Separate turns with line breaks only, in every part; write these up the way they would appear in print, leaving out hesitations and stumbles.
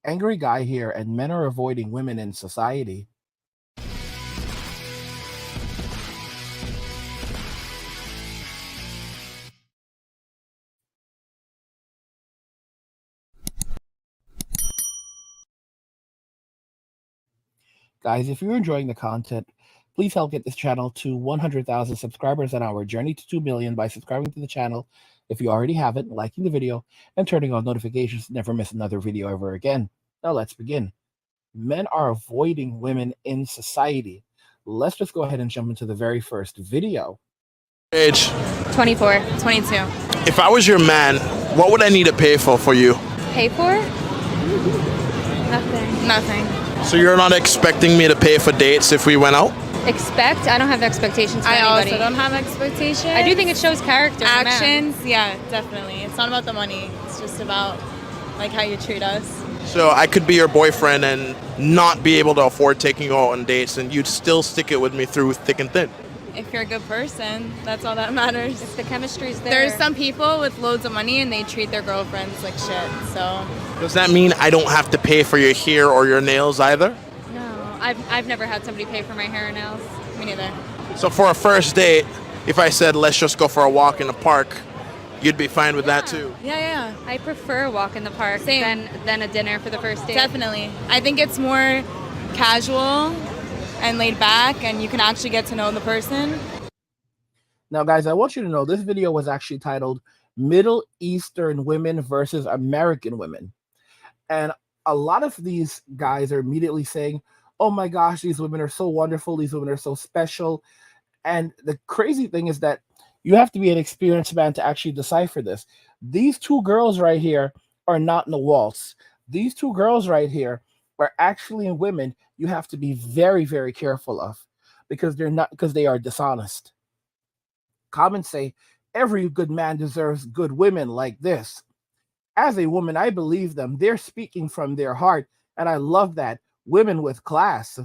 Angry guy here, and men are avoiding women in society. Guys, if you're enjoying the content, please help get this channel to 100,000 subscribers on our journey to 2 million by subscribing to the channel if you already haven't, liking the video, and turning on notifications to never miss another video ever again. Now let's begin. Men are avoiding women in society. Let's just go ahead and jump into the very first video.
Age?
24.
22.
If I was your man, what would I need to pay for you?
Pay for? Nothing.
Nothing.
So you're not expecting me to pay for dates if we went out?
Expect? I don't have expectations for
I
anybody.
also don't have expectations.
I do think it shows character. in a man.
Actions, yeah, definitely. It's not about the money. It's just about like how you treat us.
So I could be your boyfriend and not be able to afford taking you out on dates, and you'd still stick it with me through thick and thin.
If you're a good person, that's all that matters.
If the chemistry's there.
There's some people with loads of money and they treat their girlfriends like shit. So
Does that mean I don't have to pay for your hair or your nails either?
No, I've never had somebody pay for my hair and nails.
me neither.
So for a first date, if I said let's just go for a walk in the park, you'd be fine with that too?
Yeah.
I prefer a walk in the park
Same.
than a dinner for the first date.
Definitely. I think it's more casual and laid back and you can actually get to know the person.
Now, guys, I want you to know this video was actually titled Middle Eastern Women versus American Women. And a lot of these guys are immediately saying, oh my gosh, these women are so wonderful. These women are so special. And the crazy thing is that you have to be an experienced man to actually decipher this. These two girls right here are not in the waltz. These two girls right here are actually women you have to be very, very careful of because they are dishonest. Comments say, every good man deserves good women like this. As a woman, I believe them. They're speaking from their heart, and I love that. Women with class.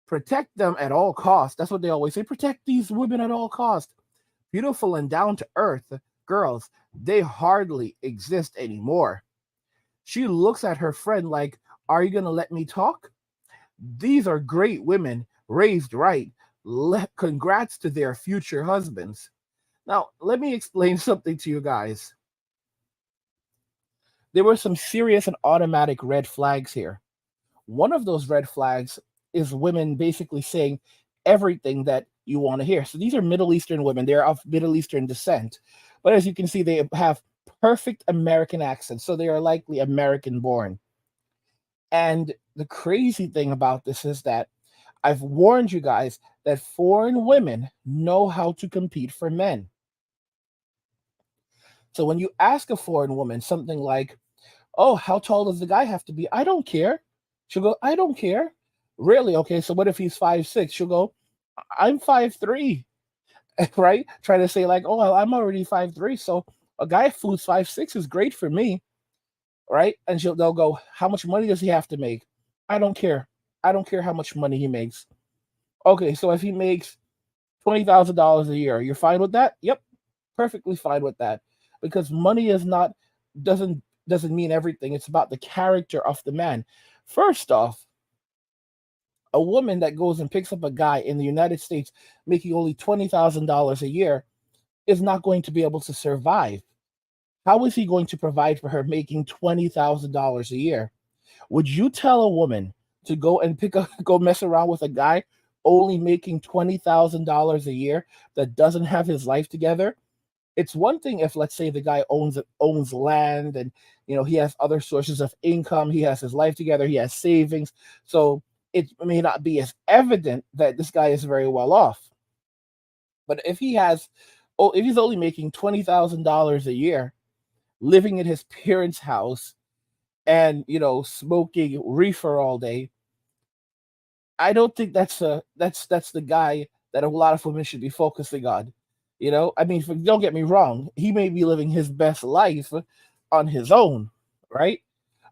Protect them at all costs. That's what they always say. Protect these women at all costs. Beautiful and down to earth girls, they hardly exist anymore. She looks at her friend like, are you going to let me talk? These are great women, raised right. Congrats to their future husbands. Now, let me explain something to you guys. There were some serious and automatic red flags here. One of those red flags is women basically saying everything that you want to hear. So these are Middle Eastern women. They're of Middle Eastern descent. But as you can see, they have perfect American accents. So they are likely American born. And the crazy thing about this is that I've warned you guys that foreign women know how to compete for men. So when you ask a foreign woman something like, oh, how tall does the guy have to be? I don't care. She'll go, I don't care. Really? Okay, so what if he's 5'6"? She'll go, I'm 5'3", right? Try to say like, oh, well, I'm already 5'3", so a guy who's 5'6" is great for me, right? And they'll go, how much money does he have to make? I don't care. I don't care how much money he makes. Okay, so if he makes $20,000 a year, you're fine with that? Yep, perfectly fine with that. Because money doesn't mean everything. It's about the character of the man. First off, a woman that goes and picks up a guy in the United States making only $20,000 a year is not going to be able to survive. How is he going to provide for her making $20,000 a year? Would you tell a woman to go and go mess around with a guy only making $20,000 a year that doesn't have his life together? It's one thing if, let's say, the guy owns land and he has other sources of income, he has his life together, he has savings, so it may not be as evident that this guy is very well off. But if he's only making $20,000 a year, living in his parents' house, and smoking reefer all day, I don't think that's the guy that a lot of women should be focusing on. I mean, don't get me wrong, he may be living his best life on his own, right?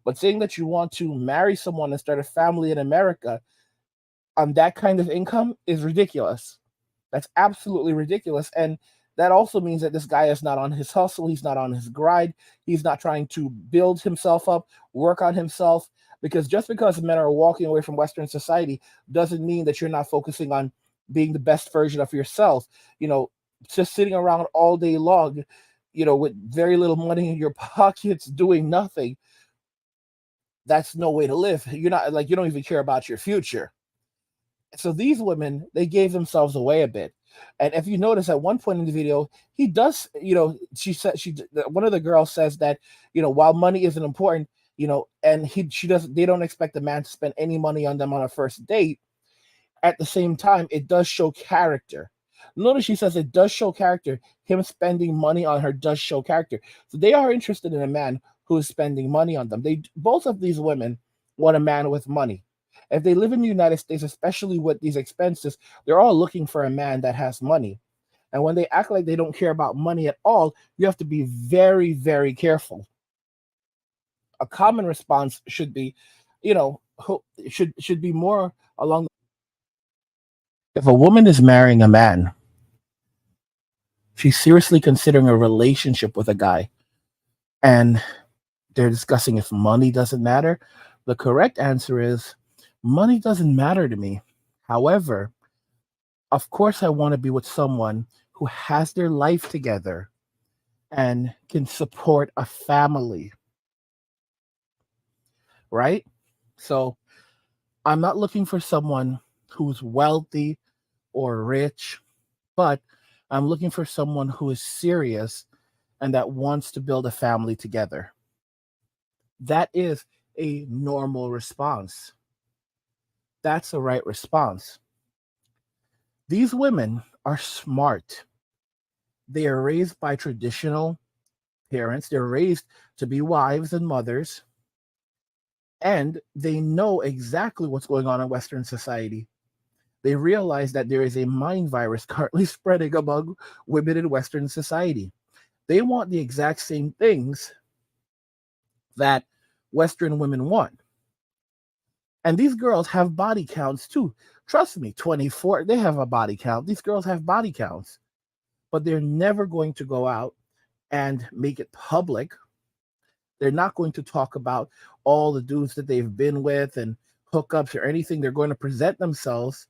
But saying that you want to marry someone and start a family in America on that kind of income is ridiculous. That's absolutely ridiculous. And that also means that this guy is not on his hustle. He's not on his grind. He's not trying to build himself up, work on himself. Because just because men are walking away from Western society doesn't mean that you're not focusing on being the best version of yourself. You know, just sitting around all day long, with very little money in your pockets, doing nothing, that's no way to live. You're not like, you don't even care about your future. So these women, they gave themselves away a bit. And if you notice at one point in the video, he does, she said, one of the girls says that, while money isn't important, and she doesn't, they don't expect the man to spend any money on them on a first date. At the same time, it does show character. Notice she says it does show character. Him spending money on her does show character. So they are interested in a man who is spending money on them. Both of these women want a man with money. If they live in the United States, especially with these expenses, they're all looking for a man that has money. And when they act like they don't care about money at all, you have to be very, very careful. A common response should be, should be more along. If a woman is marrying a man, she's seriously considering a relationship with a guy, and they're discussing if money doesn't matter. The correct answer is money doesn't matter to me. However, of course, I want to be with someone who has their life together and can support a family, right? So I'm not looking for someone who's wealthy or rich, but I'm looking for someone who is serious and that wants to build a family together. That is a normal response. That's the right response. These women are smart. They are raised by traditional parents. They're raised to be wives and mothers. And they know exactly what's going on in Western society. They realize that there is a mind virus currently spreading among women in Western society. They want the exact same things that Western women want. And these girls have body counts too. Trust me, 24, they have a body count. These girls have body counts, but they're never going to go out and make it public. They're not going to talk about all the dudes that they've been with and hookups or anything. They're going to present themselves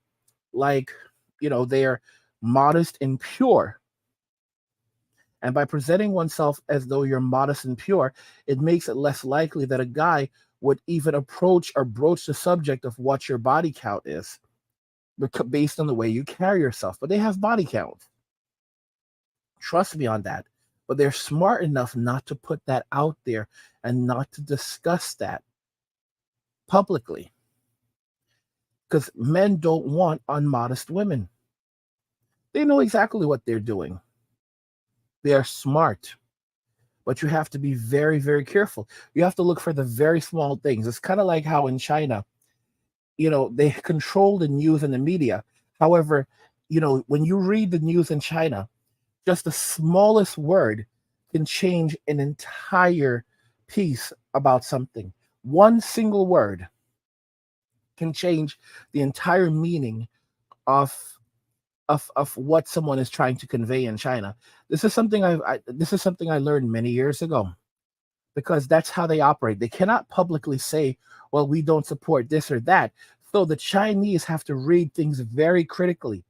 like, they're modest and pure. And by presenting oneself as though you're modest and pure, it makes it less likely that a guy would even approach or broach the subject of what your body count is based on the way you carry yourself. But they have body count. Trust me on that. But they're smart enough not to put that out there and not to discuss that publicly. Because men don't want unmodest women. They know exactly what they're doing. They are smart. But you have to be very, very careful. You have to look for the very small things. It's kind of like how in China, they control the news and the media. However, when you read the news in China, just the smallest word can change an entire piece about something. One single word can change the entire meaning of what someone is trying to convey in China. This is something I learned many years ago, because that's how they operate. They cannot publicly say, well, we don't support this or that. So the Chinese have to read things very critically.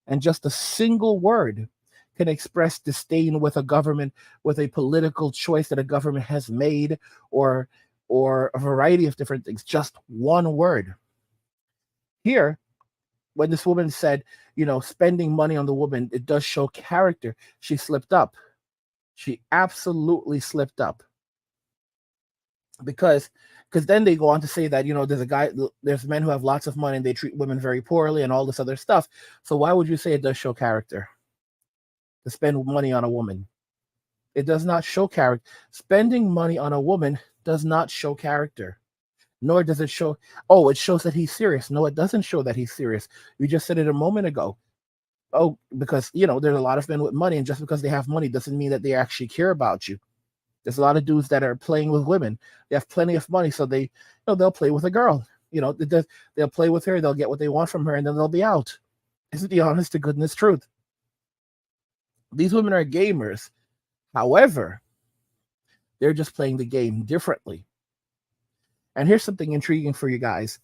And just a single word can express disdain with a government, with a political choice that a government has made, or a variety of different things. Just one word. Here, when this woman said, spending money on the woman, it does show character, she slipped up. She absolutely slipped up. Because then they go on to say that, there's men who have lots of money and they treat women very poorly and all this other stuff. So why would you say it does show character to spend money on a woman? It does not show character. Spending money on a woman does not show character. Nor does it show, it shows that he's serious. No, it doesn't show that he's serious. You just said it a moment ago. Oh, because, there's a lot of men with money, and just because they have money doesn't mean that they actually care about you. There's a lot of dudes that are playing with women. They have plenty of money, so they, they'll play with a girl. They'll play with her, they'll get what they want from her, and then they'll be out. This is the honest to goodness truth. These women are gamers. However, they're just playing the game differently. And here's something intriguing for you guys.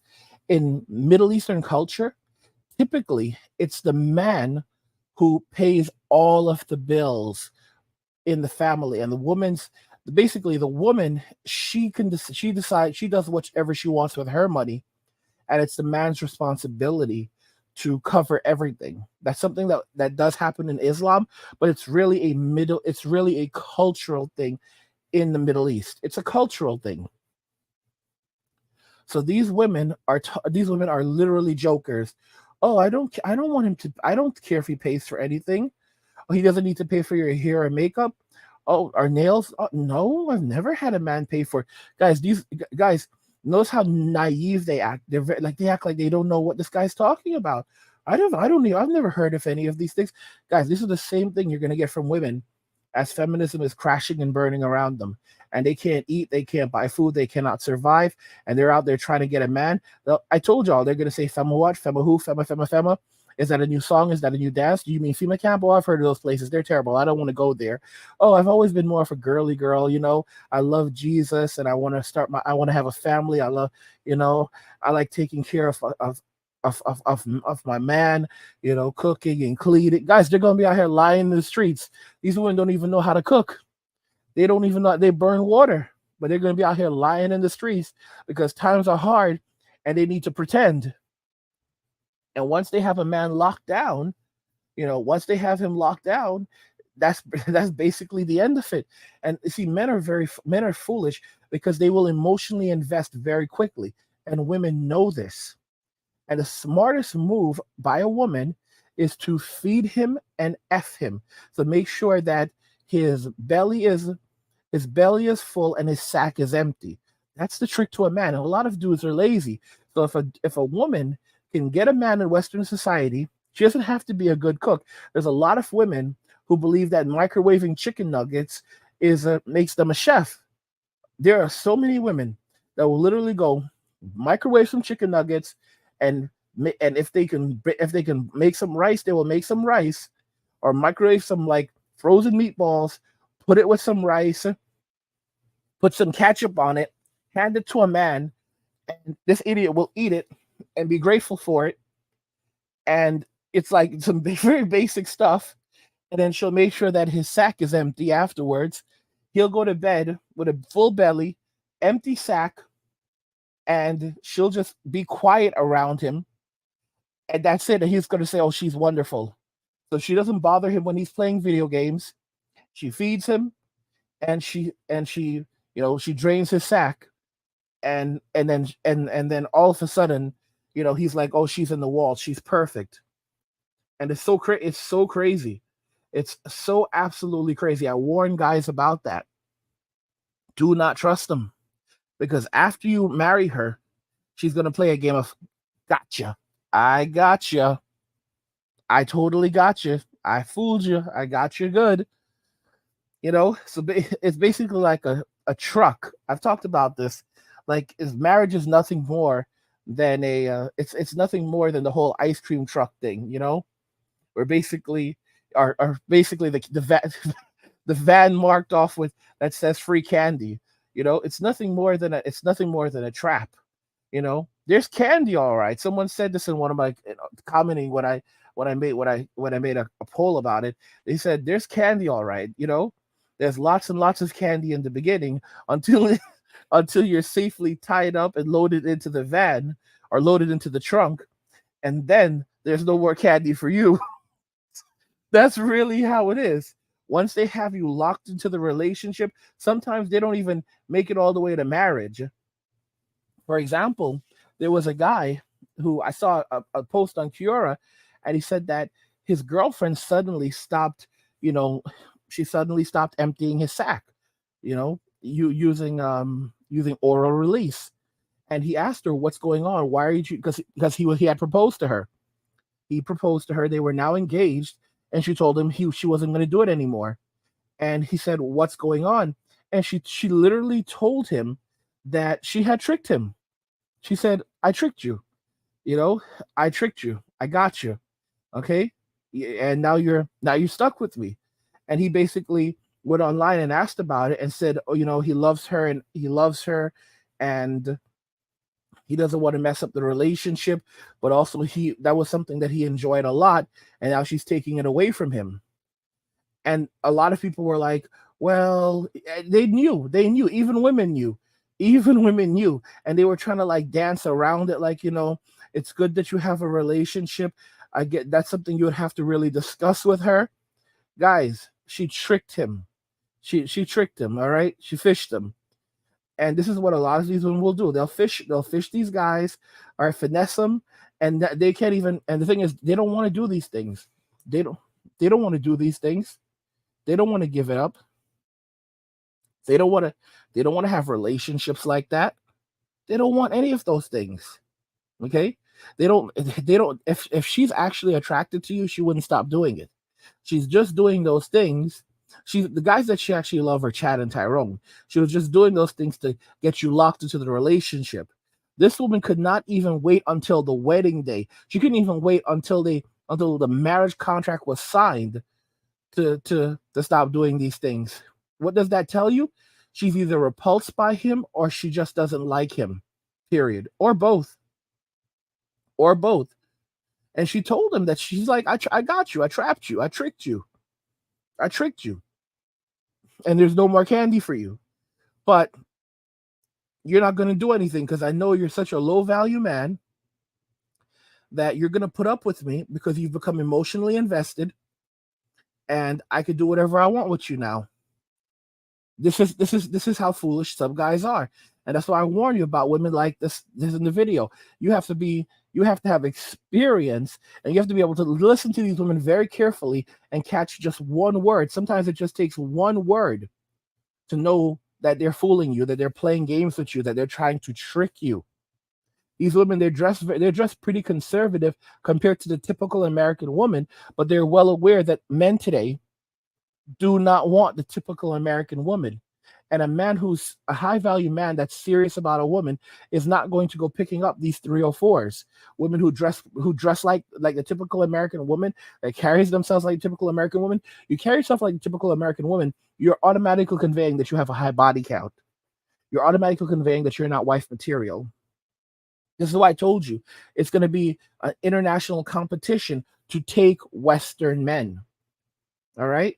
In Middle Eastern culture, typically it's the man who pays all of the bills in the family, and the woman's basically the woman, she decides, she does whatever she wants with her money, and it's the man's responsibility to cover everything. That's something that does happen in Islam, but it's really a cultural thing in the Middle East. It's a cultural thing. So these women are literally jokers. Oh, I don't want him to, I don't care if he pays for anything. Oh, he doesn't need to pay for your hair and makeup. Oh, our nails. Oh, no, I've never had a man pay for. Guys, these guys, notice how naive they act. They act like they don't know what this guy's talking about. I don't know. I've never heard of any of these things. Guys, these are the same thing you're gonna get from women as feminism is crashing and burning around them. And they can't eat, they can't buy food, they cannot survive, and they're out there trying to get a man. I told y'all they're gonna say "Fema what? Fema who? Fema, Fema, Fema." Is that a new song? Is that a new dance? Do you mean FEMA camp? Oh, I've heard of those places. They're terrible. I don't want to go there. Oh, I've always been more of a girly girl. I love Jesus, and I want to I want to have a family. I love, I like taking care of my man, cooking and cleaning. Guys, they're gonna be out here lying in the streets. These women don't even know how to cook. They don't even know they burn water, but they're gonna be out here lying in the streets because times are hard and they need to pretend. And once they have a man locked down, once they have him locked down, that's that's basically the end of it. And see, men are foolish because they will emotionally invest very quickly, and women know this. And the smartest move by a woman is to feed him and F him. So make sure that his belly is full and his sack is empty. That's the trick to a man. And a lot of dudes are lazy. So if a woman can get a man in Western society, she doesn't have to be a good cook. There's a lot of women who believe that microwaving chicken nuggets makes them a chef. There are so many women that will literally go microwave some chicken nuggets, and if they can make some rice, they will make some rice, or microwave some like frozen meatballs, put it with some rice, put some ketchup on it, hand it to a man, and this idiot will eat it and be grateful for it. And it's like some very basic stuff. And then she'll make sure that his sack is empty afterwards. He'll go to bed with a full belly, empty sack, and she'll just be quiet around him. And that's it. And he's going to say, oh, she's wonderful. So she doesn't bother him when he's playing video games. She feeds him, and she she drains his sack, and then all of a sudden, he's like, oh, she's in the wall, she's perfect. And it's so crazy. It's so absolutely crazy. I warn guys about that. Do not trust them, because after you marry her, she's going to play a game of gotcha. I gotcha. I totally got you. I fooled you. I got you good. So it's basically like a truck. I've talked about this. Like, marriage is nothing more than it's nothing more than the whole ice cream truck thing. Where basically are basically the van the van marked off with that says free candy. It's nothing more than a trap. There's candy, all right. Someone said this in one of my commenting when I made a poll about it. They said there's candy, all right. There's lots and lots of candy in the beginning until until you're safely tied up and loaded into the van or loaded into the trunk, and then there's no more candy for you. That's really how it is. Once they have you locked into the relationship, sometimes they don't even make it all the way to marriage. For example, there was a guy who I saw a post on Quora, and he said that his girlfriend suddenly stopped, she suddenly stopped emptying his sack, using oral release. And he asked her, what's going on? Why are you, because he had proposed to her. He proposed to her. They were now engaged, and she told him she wasn't going to do it anymore. And he said, what's going on? And she literally told him that she had tricked him. She said, I tricked you. I tricked you. I got you. Okay? And now you're stuck with me. And he basically went online and asked about it and said, oh, he loves her and and he doesn't want to mess up the relationship, but also that was something that he enjoyed a lot, and now she's taking it away from him. And a lot of people were like, well, they knew, even women knew, and they were trying to like dance around it, like, it's good that you have a relationship. I get that's something you would have to really discuss with her. Guys, she tricked him. She tricked him, all right? She fished him. And this is what a lot of these women will do. They'll fish these guys or finesse them, and they can't even. And the thing is, they don't want to do these things. They don't want to do these things. They don't want to give it up. They don't want to have relationships like that. They don't want any of those things. Okay? They don't if she's actually attracted to you, she wouldn't stop doing it. She's just doing those things. The guys that she actually love are Chad and Tyrone. She was just doing those things to get you locked into the relationship. This woman could not even wait until the wedding day. She couldn't even wait until the marriage contract was signed to stop doing these things. What does that tell you? She's either repulsed by him or she just doesn't like him. Period. Or both. And she told him that she's like, I got you. I trapped you. I tricked you. And there's no more candy for you. But you're not going to do anything because I know you're such a low value man that you're going to put up with me because you've become emotionally invested, and I could do whatever I want with you now. This is how foolish some guys are. And that's why I warn you about women like this in the video. You have to have experience, and you have to be able to listen to these women very carefully and catch just one word. Sometimes it just takes one word to know that they're fooling you, that they're playing games with you, that they're trying to trick you. These women, they're dressed pretty conservative compared to the typical American woman, but they're well aware that men today do not want the typical American woman. And a man who's a high value man that's serious about a woman is not going to go picking up these 304s. Women who dress like the typical American woman, that carries themselves like a typical American woman. You carry yourself like a typical American woman, you're automatically conveying that you have a high body count. You're automatically conveying that you're not wife material. This is why I told you it's going to be an international competition to take Western men. All right?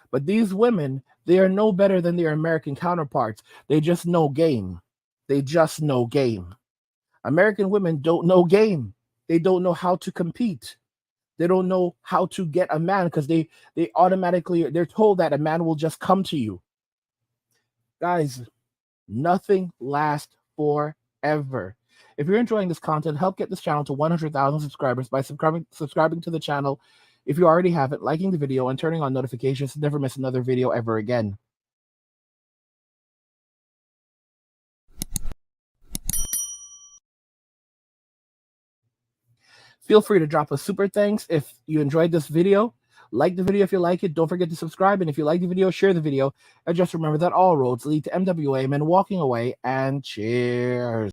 But these women, they are no better than their American counterparts. They just know game. American women don't know game. They don't know how to compete. They don't know how to get a man because they're told that a man will just come to you. Guys, nothing lasts forever. If you're enjoying this content, help get this channel to 100,000 subscribers by subscribing to the channel. If you already have it, liking the video and turning on notifications to never miss another video ever again. Feel free to drop a super thanks if you enjoyed this video. Like the video if you like it. Don't forget to subscribe. And if you like the video, share the video. And just remember that all roads lead to MWA men walking away. And cheers.